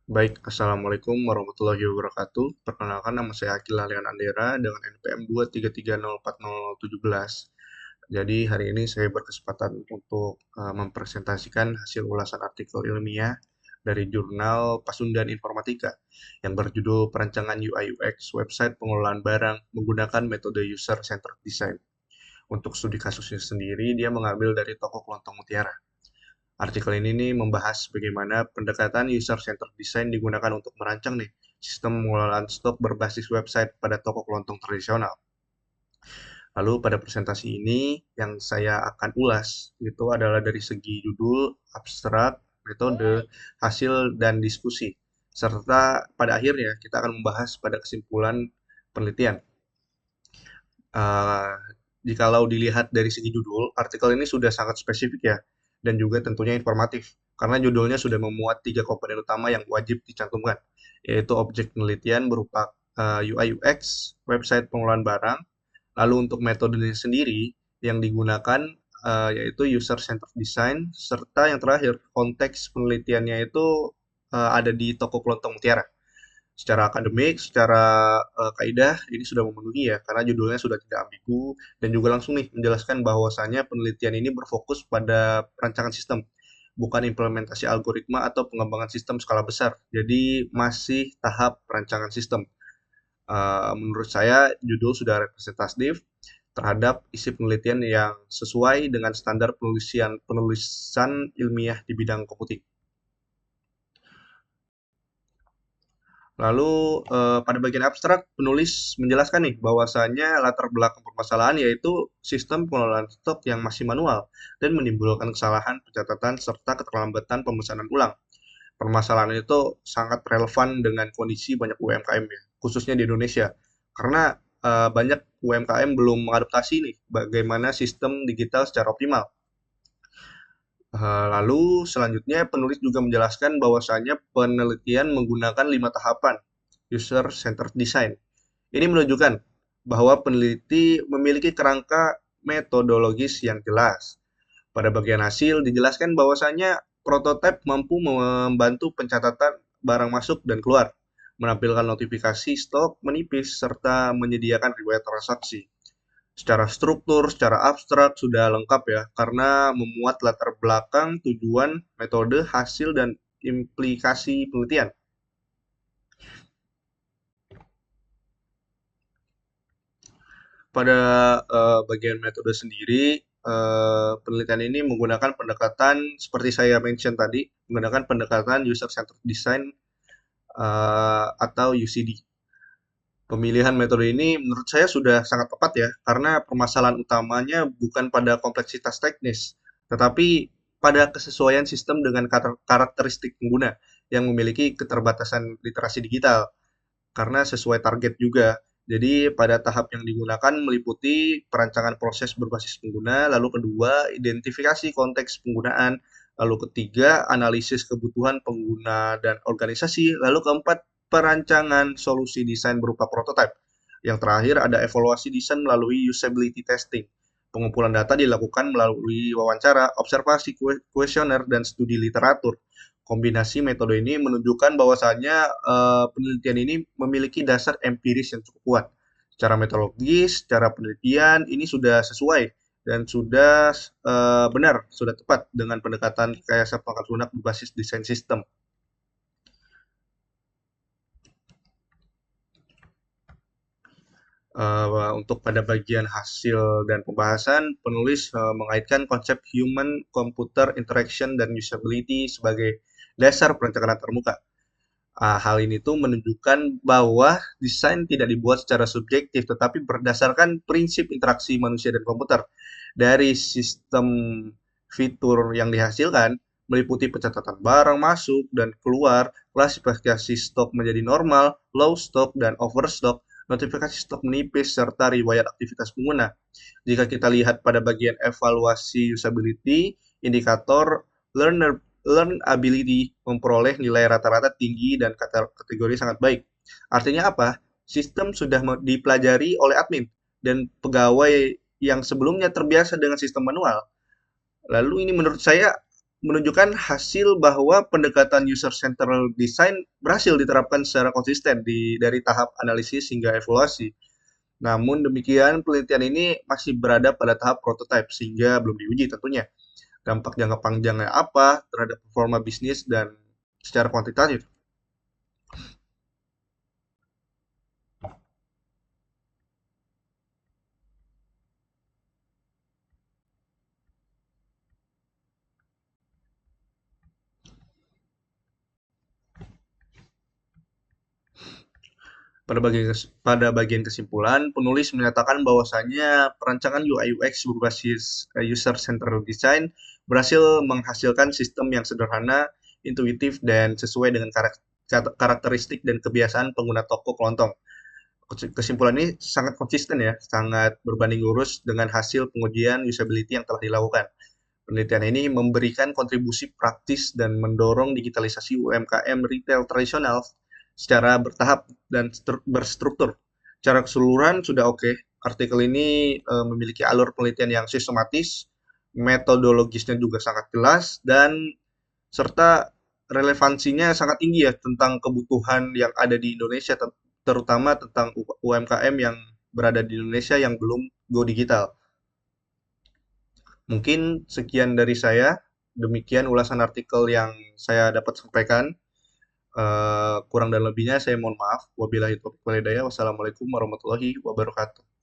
Baik, Assalamualaikum warahmatullahi wabarakatuh. Perkenalkan, nama saya Akil Alian Andera dengan NPM 233040017. Jadi hari ini saya berkesempatan untuk mempresentasikan hasil ulasan artikel ilmiah dari jurnal Pasundan Informatika yang berjudul Perancangan UI UX Website Pengelolaan Barang menggunakan metode User Centered Design. Untuk studi kasusnya sendiri, dia mengambil dari toko Kelontong Mutiara. Artikel ini nih membahas bagaimana pendekatan user-centered design digunakan untuk merancang nih sistem pengelolaan stok berbasis website pada toko kelontong tradisional. Lalu pada presentasi ini yang saya akan ulas itu adalah dari segi judul, abstrak, metode, hasil, dan diskusi. Serta pada akhirnya kita akan membahas pada kesimpulan penelitian. Uh, Jikalau dilihat dari segi judul, artikel ini sudah sangat spesifik ya, dan juga tentunya informatif, karena judulnya sudah memuat tiga komponen utama yang wajib dicantumkan, yaitu objek penelitian berupa UI UX, website pengelolaan barang, lalu untuk metodenya sendiri yang digunakan yaitu user centered design, serta yang terakhir konteks penelitiannya itu ada di toko kelontong mutiara. Secara akademik, secara kaidah ini sudah memenuhi ya, karena judulnya sudah tidak ambigu dan juga langsung nih menjelaskan bahwasannya penelitian ini berfokus pada perancangan sistem, bukan implementasi algoritma atau pengembangan sistem skala besar. Jadi masih tahap perancangan sistem. Menurut saya judul sudah representatif terhadap isi penelitian yang sesuai dengan standar penulisan ilmiah di bidang komputing. Lalu pada bagian abstrak, penulis menjelaskan nih bahwasanya latar belakang permasalahan yaitu sistem pengelolaan stok yang masih manual dan menimbulkan kesalahan pencatatan serta keterlambatan pemesanan ulang. Permasalahan itu sangat relevan dengan kondisi banyak UMKM ya, khususnya di Indonesia. Karena banyak UMKM belum mengadaptasi nih bagaimana sistem digital secara optimal. Lalu selanjutnya penulis juga menjelaskan bahwasanya penelitian menggunakan 5 tahapan user centered design. Ini menunjukkan bahwa peneliti memiliki kerangka metodologis yang jelas. Pada bagian hasil dijelaskan bahwasanya prototipe mampu membantu pencatatan barang masuk dan keluar, menampilkan notifikasi stok menipis serta menyediakan riwayat transaksi. Secara struktur, secara abstrak sudah lengkap ya, karena memuat latar belakang, tujuan, metode, hasil, dan implikasi penelitian. Pada bagian metode sendiri, penelitian ini menggunakan pendekatan seperti saya mention tadi, menggunakan pendekatan user centered design atau UCD. Pemilihan metode ini menurut saya sudah sangat tepat ya, karena permasalahan utamanya bukan pada kompleksitas teknis, tetapi pada kesesuaian sistem dengan karakteristik pengguna yang memiliki keterbatasan literasi digital, karena sesuai target juga. Jadi pada tahap yang digunakan meliputi perancangan proses berbasis pengguna, lalu kedua identifikasi konteks penggunaan, lalu ketiga analisis kebutuhan pengguna dan organisasi, lalu keempat perancangan solusi desain berupa prototipe. Yang terakhir ada evaluasi desain melalui usability testing. Pengumpulan data dilakukan melalui wawancara, observasi, kuesioner, dan studi literatur. Kombinasi metode ini menunjukkan bahwasannya penelitian ini memiliki dasar empiris yang cukup kuat. Secara metodologis, secara penelitian ini sudah sesuai dan sudah benar, sudah tepat dengan pendekatan rekayasa perangkat lunak berbasis desain sistem. Untuk pada bagian hasil dan pembahasan, penulis mengaitkan konsep human computer interaction dan usability sebagai dasar perencanaan termuka. Hal ini tuh menunjukkan bahwa desain tidak dibuat secara subjektif, tetapi berdasarkan prinsip interaksi manusia dan komputer. Dari sistem fitur yang dihasilkan, meliputi pencatatan barang masuk dan keluar, klasifikasi stok menjadi normal, low stock, dan overstock, notifikasi stok menipis, serta riwayat aktivitas pengguna. Jika kita lihat pada bagian evaluasi usability, indikator learner learn ability memperoleh nilai rata-rata tinggi dan kategori sangat baik. Artinya apa? Sistem sudah dipelajari oleh admin dan pegawai yang sebelumnya terbiasa dengan sistem manual. Lalu ini menurut saya menunjukkan hasil bahwa pendekatan user centered design berhasil diterapkan secara konsisten dari tahap analisis hingga evaluasi. Namun demikian, penelitian ini masih berada pada tahap prototipe sehingga belum diuji tentunya. Dampak jangka panjangnya apa terhadap performa bisnis dan secara kuantitatif. Pada bagian kesimpulan, penulis menyatakan bahwasanya perancangan UI UX berbasis user-centered design berhasil menghasilkan sistem yang sederhana, intuitif, dan sesuai dengan karakteristik dan kebiasaan pengguna toko kelontong. Kesimpulan ini sangat konsisten ya, sangat berbanding lurus dengan hasil pengujian usability yang telah dilakukan. Penelitian ini memberikan kontribusi praktis dan mendorong digitalisasi UMKM retail tradisional secara bertahap dan berstruktur. Secara keseluruhan sudah oke. Artikel ini memiliki alur penelitian yang sistematis, metodologisnya juga sangat jelas, dan serta relevansinya sangat tinggi ya tentang kebutuhan yang ada di Indonesia, terutama tentang UMKM yang berada di Indonesia yang belum go digital. Mungkin sekian dari saya. Demikian ulasan artikel yang saya dapat sampaikan. Kurang dan lebihnya saya mohon maaf. Wabillahi taufiq walhidayah. Wassalamualaikum warahmatullahi wabarakatuh.